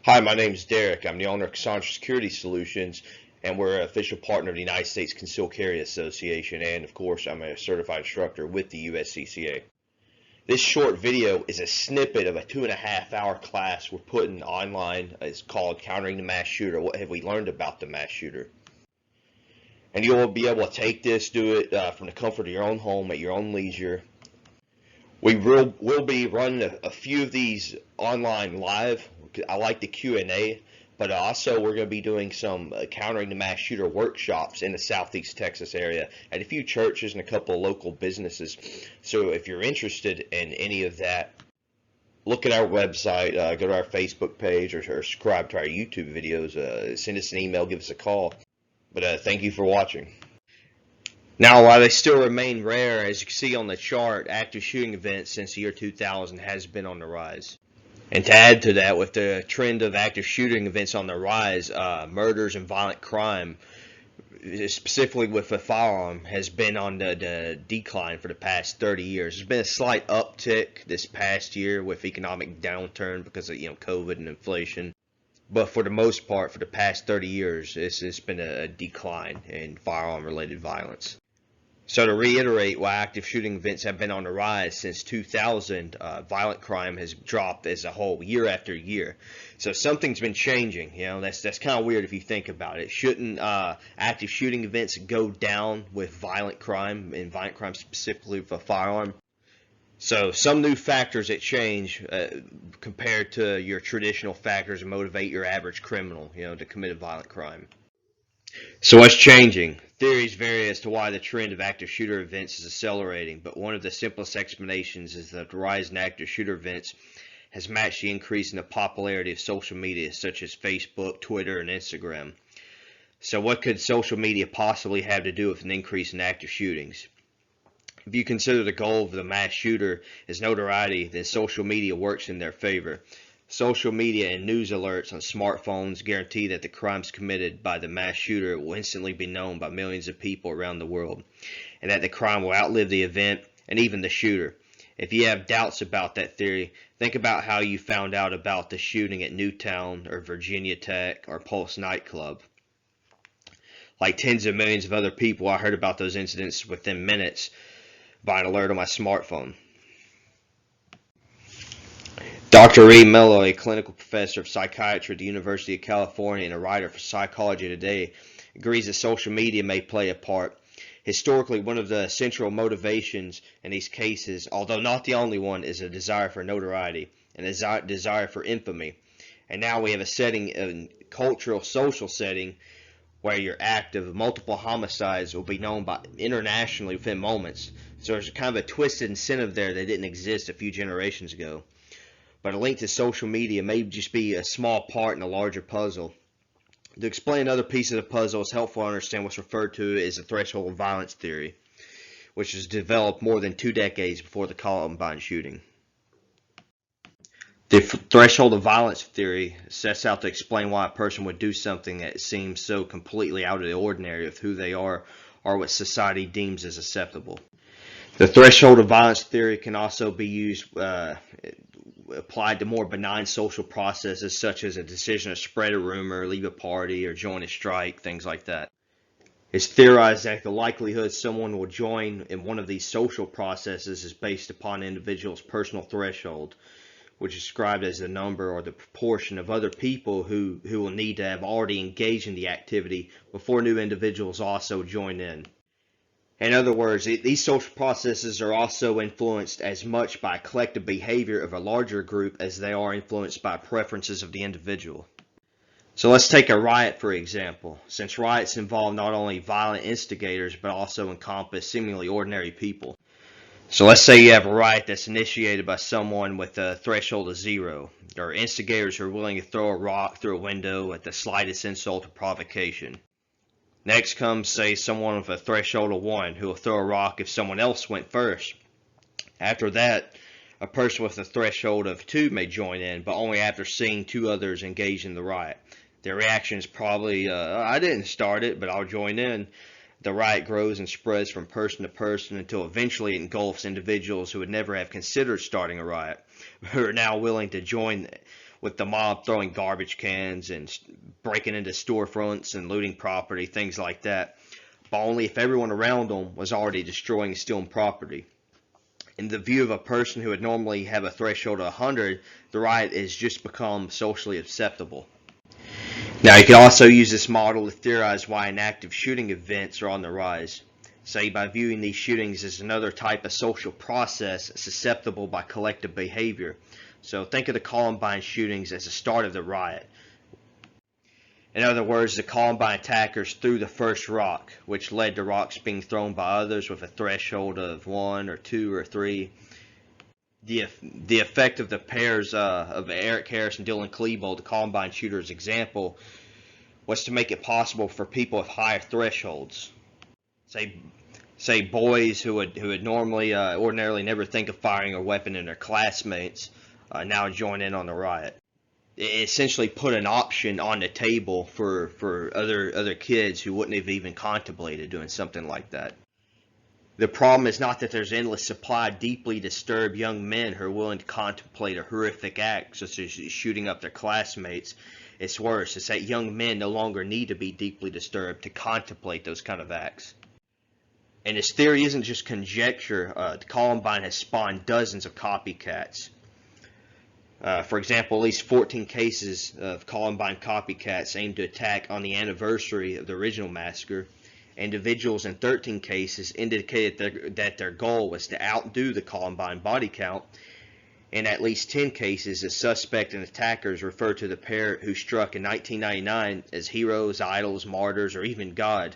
Hi, my name is Derek. I'm the owner of Cassandra Security Solutions, and we're an official partner of the United States Concealed Carry Association, and of course, I'm a certified instructor with the USCCA. This short video is a snippet of a 2.5 hour class we're putting online. It's called Countering the Mass Shooter. What have we learned about the mass shooter? And you'll be able to take this, do it from the comfort of your own home at your own leisure. Will be running a few of these online live. I like the Q&A, but also we're going to be doing some countering the mass shooter workshops in the Southeast Texas area at a few churches and a couple of local businesses. So if you're interested in any of that, look at our website, go to our Facebook page, or subscribe to our YouTube videos. Send us an email, give us a call. But thank you for watching. Now, while they still remain rare, as you can see on the chart, active shooting events since the year 2000 has been on the rise. And to add to that, with the trend of active shooting events on the rise, murders and violent crime, specifically with a firearm, has been on the decline for the past 30 years. There's been a slight uptick this past year with economic downturn because of COVID and inflation. But for the most part, for the past 30 years, it's been a decline in firearm-related violence. So to reiterate, while active shooting events have been on the rise since 2000, violent crime has dropped as a whole year after year. So something's been changing. That's kind of weird if you think about it. Shouldn't active shooting events go down with violent crime, and violent crime specifically with a firearm? So some new factors that change compared to your traditional factors that motivate your average criminal, to commit a violent crime. So what's changing? Theories vary as to why the trend of active shooter events is accelerating, but one of the simplest explanations is that the rise in active shooter events has matched the increase in the popularity of social media such as Facebook, Twitter, and Instagram. So what could social media possibly have to do with an increase in active shootings? If you consider the goal of the mass shooter is notoriety, then social media works in their favor. Social media and news alerts on smartphones guarantee that the crimes committed by the mass shooter will instantly be known by millions of people around the world, and that the crime will outlive the event and even the shooter. If you have doubts about that theory, think about how you found out about the shooting at Newtown or Virginia Tech or Pulse nightclub. Like tens of millions of other people, I heard about those incidents within minutes by an alert on my smartphone. Dr. Reed Mello, a clinical professor of psychiatry at the University of California and a writer for Psychology Today, agrees that social media may play a part. Historically, one of the central motivations in these cases, although not the only one, is a desire for notoriety and a desire for infamy. And now we have a cultural, social setting where your act of multiple homicides will be known internationally within moments. So there's kind of a twisted incentive there that didn't exist a few generations ago. But a link to social media may just be a small part in a larger puzzle. To explain another piece of the puzzle, it's helpful to understand what's referred to as the threshold of violence theory, which was developed more than 2 decades before the Columbine shooting. The threshold of violence theory sets out to explain why a person would do something that seems so completely out of the ordinary of who they are or what society deems as acceptable. The threshold of violence theory can also be used applied to more benign social processes such as a decision to spread a rumor, leave a party, or join a strike, things like that. It's theorized that the likelihood someone will join in one of these social processes is based upon an individual's personal threshold, which is described as the number or the proportion of other people who will need to have already engaged in the activity before new individuals also join in. In other words, these social processes are also influenced as much by collective behavior of a larger group as they are influenced by preferences of the individual. So let's take a riot for example. Since riots involve not only violent instigators but also encompass seemingly ordinary people. So let's say you have a riot that's initiated by someone with a threshold of 0, or instigators who are willing to throw a rock through a window at the slightest insult or provocation. Next comes, say, someone with a threshold of 1 who will throw a rock if someone else went first. After that, a person with a threshold of 2 may join in, but only after seeing 2 others engage in the riot. Their reaction is probably, I didn't start it, but I'll join in. The riot grows and spreads from person to person until eventually it engulfs individuals who would never have considered starting a riot, who are now willing to join with the mob throwing garbage cans and breaking into storefronts and looting property, things like that, but only if everyone around them was already destroying and stealing property. In the view of a person who would normally have a threshold of 100, the riot has just become socially acceptable. Now, you can also use this model to theorize why inactive shooting events are on the rise. Say, by viewing these shootings as another type of social process susceptible by collective behavior. So think of the Columbine shootings as the start of the riot. In other words, the Columbine attackers threw the first rock, which led to rocks being thrown by others with a threshold of 1 or 2 or 3. The effect of the pairs of Eric Harris and Dylan Klebold, the Columbine shooters example, was to make it possible for people with higher thresholds, say boys who would normally ordinarily never think of firing a weapon in their classmates, now join in on the riot. It essentially put an option on the table for other kids who wouldn't have even contemplated doing something like that. The problem is not that there's endless supply of deeply disturbed young men who are willing to contemplate a horrific act such as shooting up their classmates. It's worse. It's that young men no longer need to be deeply disturbed to contemplate those kind of acts. And this theory isn't just conjecture. Columbine has spawned dozens of copycats. For example, at least 14 cases of Columbine copycats aimed to attack on the anniversary of the original massacre. Individuals in 13 cases indicated that their goal was to outdo the Columbine body count. In at least 10 cases, the suspect and attackers referred to the pair who struck in 1999 as heroes, idols, martyrs, or even God.